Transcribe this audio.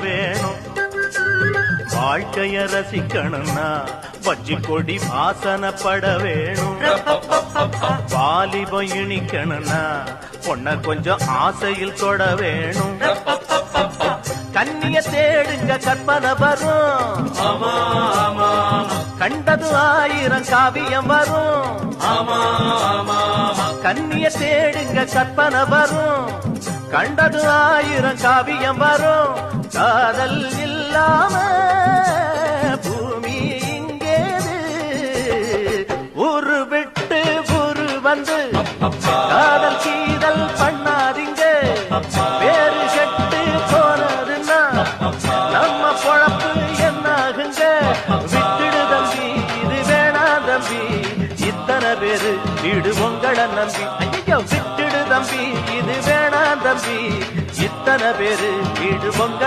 வேணும் வாழ்க்கைய ரசிக்கணும்னா வஞ்சி கொடி வாசனப்பட வேணும் வாலிபம் இனிக்கணும்னா பொண்ண கொஞ்சம் ஆசையில் தொட வேணும் கண்ணிய தேடுங்க கற்பனை வரும் கண்டது 1000 காவியம் வரும் கண்ணிய தேடுங்க கற்பனை வரும் கண்டது 1000 காவியம் வரும் காதல் இல்லாம பூமி இங்கேது ஊரு விட்டு ஊரு வந்து காதல் கீதல் பண்ணாதீங்க வேறு கெட்டு போனதுன்னா நம்ம பொழப்பு என்னாகுங்க விட்டுடு தம்பி இது வேணா தம்பி இத்தனை பேரு வீடு உங்களை நம்பி ஐயோ விட்டுடு தம்பி இது வேணா தம்பி இத்தனை பேரு வீடு உங்களை